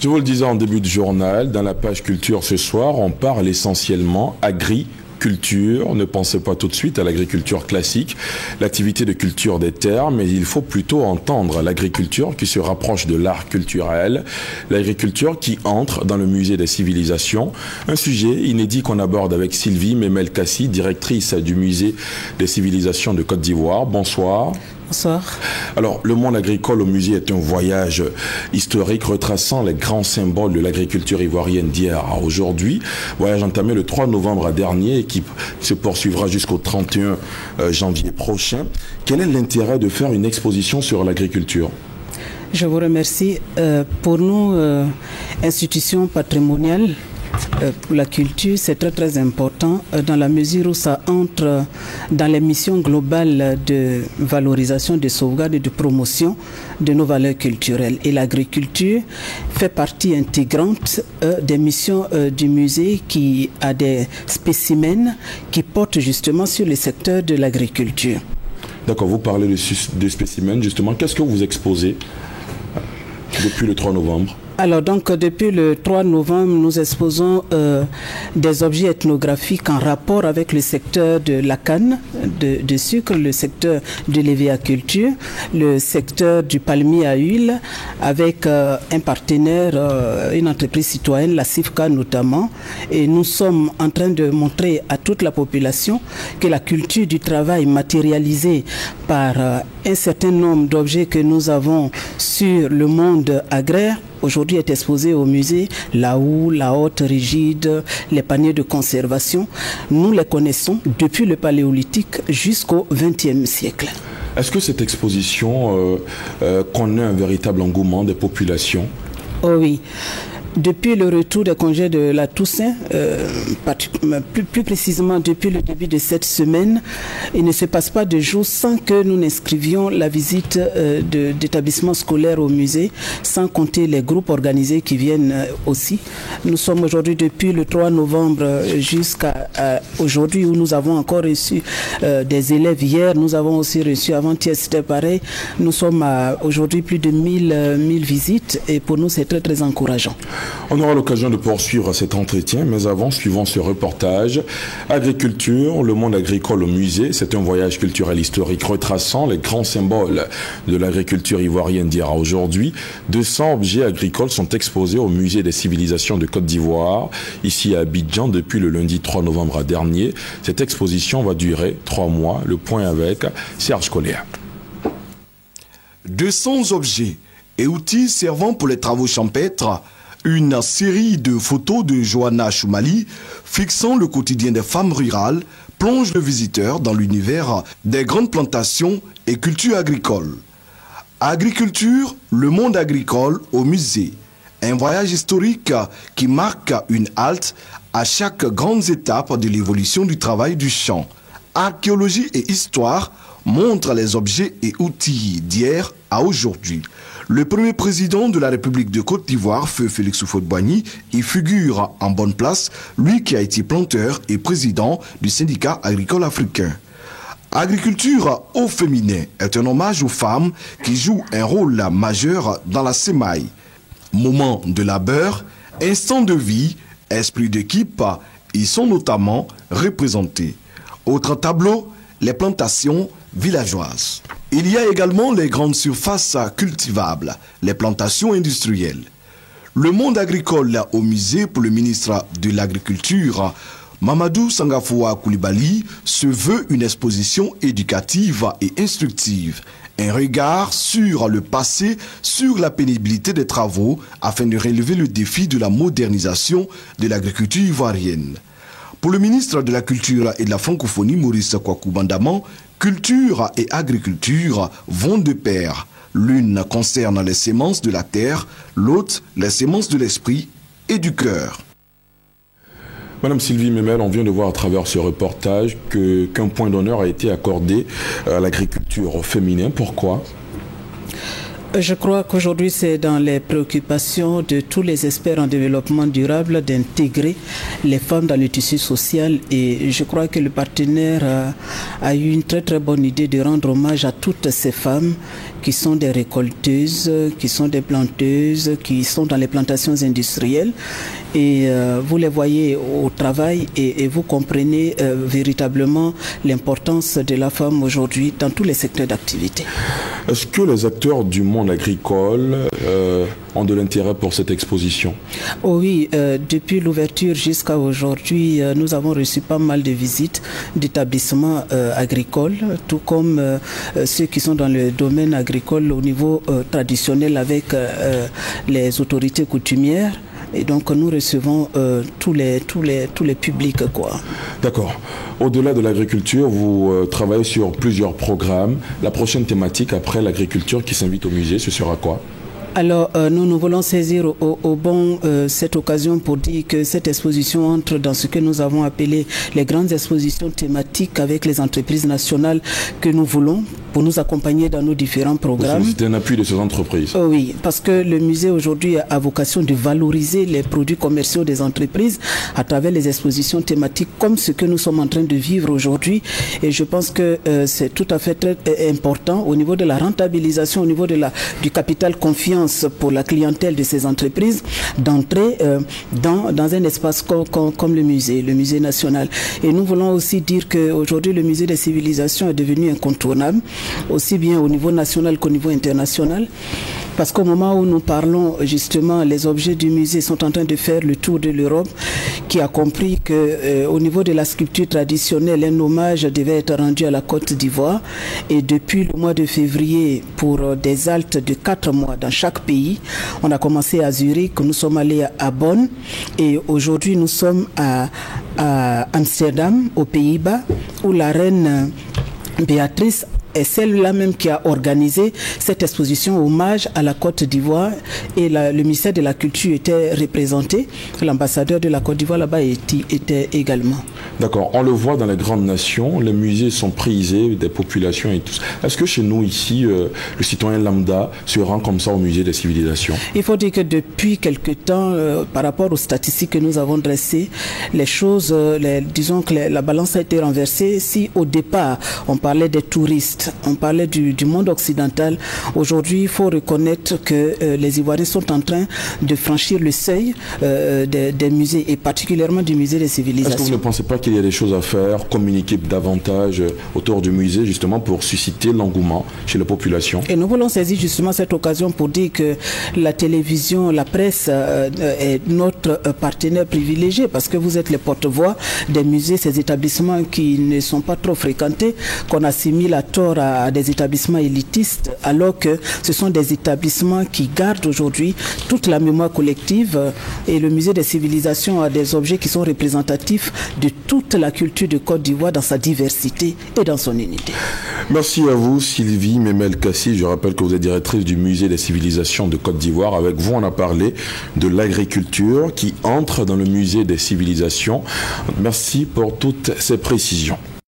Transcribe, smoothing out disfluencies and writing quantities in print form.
Je vous le disais en début de journal, dans la page culture ce soir, on parle essentiellement agriculture. Ne pensez pas tout de suite à l'agriculture classique, l'activité de culture des terres, mais il faut plutôt entendre l'agriculture qui se rapproche de l'art culturel, l'agriculture qui entre dans le musée des civilisations. Un sujet inédit qu'on aborde avec Sylvie Memel-Kassi, directrice du musée des civilisations de Côte d'Ivoire. Bonsoir. Bonsoir. Alors, le monde agricole au musée est un voyage historique retraçant les grands symboles de l'agriculture ivoirienne d'hier à aujourd'hui. Voyage entamé le 3 novembre dernier et qui se poursuivra jusqu'au 31 janvier prochain. Quel est l'intérêt de faire une exposition sur l'agriculture ? Je vous remercie. Pour nous, institution patrimoniale, pour la culture, c'est très très important dans la mesure où ça entre dans les missions globales de valorisation, de sauvegarde et de promotion de nos valeurs culturelles. Et l'agriculture fait partie intégrante des missions du musée qui a des spécimens qui portent justement sur le secteur de l'agriculture. D'accord, vous parlez de spécimens justement. Qu'est-ce que vous exposez depuis le 3 novembre ? Alors donc depuis le 3 novembre, nous exposons des objets ethnographiques en rapport avec le secteur de la canne de sucre, le secteur de l'éviaculture, le secteur du palmier à huile, avec un partenaire, une entreprise citoyenne, la CIFCA notamment. Et nous sommes en train de montrer à toute la population que la culture du travail matérialisée par un certain nombre d'objets que nous avons sur le monde agraire aujourd'hui est exposé au musée, la houe, la hotte rigide, les paniers de conservation. Nous les connaissons depuis le paléolithique jusqu'au XXe siècle. Est-ce que cette exposition connaît un véritable engouement des populations ? Oh oui. Depuis le retour des congés de la Toussaint, plus précisément depuis le début de cette semaine, il ne se passe pas de jour sans que nous n'inscrivions la visite d'établissements scolaires au musée, sans compter les groupes organisés qui viennent aussi. Nous sommes aujourd'hui depuis le 3 novembre jusqu'à aujourd'hui où nous avons encore reçu des élèves hier. Nous avons aussi reçu avant-hier, c'était pareil. Nous sommes à aujourd'hui plus de 1000 visites et pour nous c'est très très encourageant. On aura l'occasion de poursuivre cet entretien, mais avant, suivons ce reportage. Agriculture, le monde agricole au musée, c'est un voyage culturel historique retraçant les grands symboles de l'agriculture ivoirienne d'hier à aujourd'hui. 200 objets agricoles sont exposés au musée des civilisations de Côte d'Ivoire, ici à Abidjan, depuis le lundi 3 novembre dernier. Cette exposition va durer 3 mois. Le point avec Serge Colléa. 200 objets et outils servant pour les travaux champêtres. Une série de photos de Johanna Choumali fixant le quotidien des femmes rurales plonge le visiteur dans l'univers des grandes plantations et cultures agricoles. Agriculture, le monde agricole au musée. Un voyage historique qui marque une halte à chaque grande étape de l'évolution du travail du champ. Archéologie et histoire montrent les objets et outils d'hier à aujourd'hui. Le premier président de la République de Côte d'Ivoire, Feu Félix Houphouët-Boigny, y figure en bonne place, lui qui a été planteur et président du syndicat agricole africain. Agriculture au féminin est un hommage aux femmes qui jouent un rôle majeur dans la sémaille. Moment de labeur, instant de vie, esprit d'équipe, y sont notamment représentés. Autre tableau, les plantations villageoises. Il y a également les grandes surfaces cultivables, les plantations industrielles. Le monde agricole au musée pour le ministre de l'Agriculture, Mamadou Sangafoua Koulibaly, se veut une exposition éducative et instructive. Un regard sur le passé, sur la pénibilité des travaux, afin de relever le défi de la modernisation de l'agriculture ivoirienne. Pour le ministre de la Culture et de la Francophonie, Maurice Kwaku Bandaman, culture et agriculture vont de pair. L'une concerne les semences de la terre, l'autre les semences de l'esprit et du cœur. Madame Sylvie Memel, on vient de voir à travers ce reportage qu'un point d'honneur a été accordé à l'agriculture féminine. Pourquoi ? Je crois qu'aujourd'hui, c'est dans les préoccupations de tous les experts en développement durable d'intégrer les femmes dans le tissu social. Et je crois que le partenaire a eu une très très bonne idée de rendre hommage à toutes ces femmes qui sont des récolteuses, qui sont des planteuses, qui sont dans les plantations industrielles. Et vous les voyez au travail et vous comprenez véritablement l'importance de la femme aujourd'hui dans tous les secteurs d'activité. Est-ce que les acteurs du monde agricole ont de l'intérêt pour cette exposition? Oh oui, depuis l'ouverture jusqu'à aujourd'hui, nous avons reçu pas mal de visites d'établissements agricoles, tout comme ceux qui sont dans le domaine agricole au niveau traditionnel avec les autorités coutumières. Et donc nous recevons tous les publics, quoi. D'accord. Au-delà de l'agriculture, vous travaillez sur plusieurs programmes. La prochaine thématique après l'agriculture qui s'invite au musée, ce sera quoi? Alors, nous voulons saisir cette occasion pour dire que cette exposition entre dans ce que nous avons appelé les grandes expositions thématiques avec les entreprises nationales que nous voulons pour nous accompagner dans nos différents programmes. C'est un appui de ces entreprises. Oui, parce que le musée aujourd'hui a vocation de valoriser les produits commerciaux des entreprises à travers les expositions thématiques comme ce que nous sommes en train de vivre aujourd'hui. Et je pense que c'est tout à fait très important au niveau de la rentabilisation, au niveau du capital confiance pour la clientèle de ces entreprises d'entrer dans un espace comme le musée national. Et nous voulons aussi dire qu'aujourd'hui le musée des civilisations est devenu incontournable, aussi bien au niveau national qu'au niveau international. Parce qu'au moment où nous parlons, justement, les objets du musée sont en train de faire le tour de l'Europe, qui a compris qu'au niveau de la sculpture traditionnelle, un hommage devait être rendu à la Côte d'Ivoire. Et depuis le mois de février, pour des haltes de 4 mois dans chaque pays, on a commencé à Zurich, nous sommes allés à Bonn, et aujourd'hui nous sommes à Amsterdam, aux Pays-Bas, où la reine Béatrice est celle-là même qui a organisé cette exposition hommage à la Côte d'Ivoire, et le ministère de la Culture était représenté. L'ambassadeur de la Côte d'Ivoire là-bas était également. D'accord. On le voit dans les grandes nations, les musées sont prisés des populations et tout. Est-ce que chez nous ici, le citoyen lambda se rend comme ça au musée des civilisations? Il faut dire que depuis quelque temps, par rapport aux statistiques que nous avons dressées, les choses, disons que la balance a été renversée. Si au départ on parlait des touristes, on parlait du monde occidental, aujourd'hui il faut reconnaître que les Ivoiriens sont en train de franchir le seuil des musées, et particulièrement du musée des civilisations. Est-ce que vous ne pensez pas qu'il y a des choses à faire, communiquer davantage autour du musée justement pour susciter l'engouement chez la population? Et nous voulons saisir justement cette occasion pour dire que la télévision, la presse est notre partenaire privilégié, parce que vous êtes les porte-voix des musées, ces établissements qui ne sont pas trop fréquentés, qu'on assimile à tort à des établissements élitistes, alors que ce sont des établissements qui gardent aujourd'hui toute la mémoire collective, et le musée des civilisations a des objets qui sont représentatifs de toute la culture de Côte d'Ivoire dans sa diversité et dans son unité. Merci à vous Sylvie Memel-Kassi. Je rappelle que vous êtes directrice du musée des civilisations de Côte d'Ivoire. Avec vous, on a parlé de l'agriculture qui entre dans le musée des civilisations. Merci pour toutes ces précisions.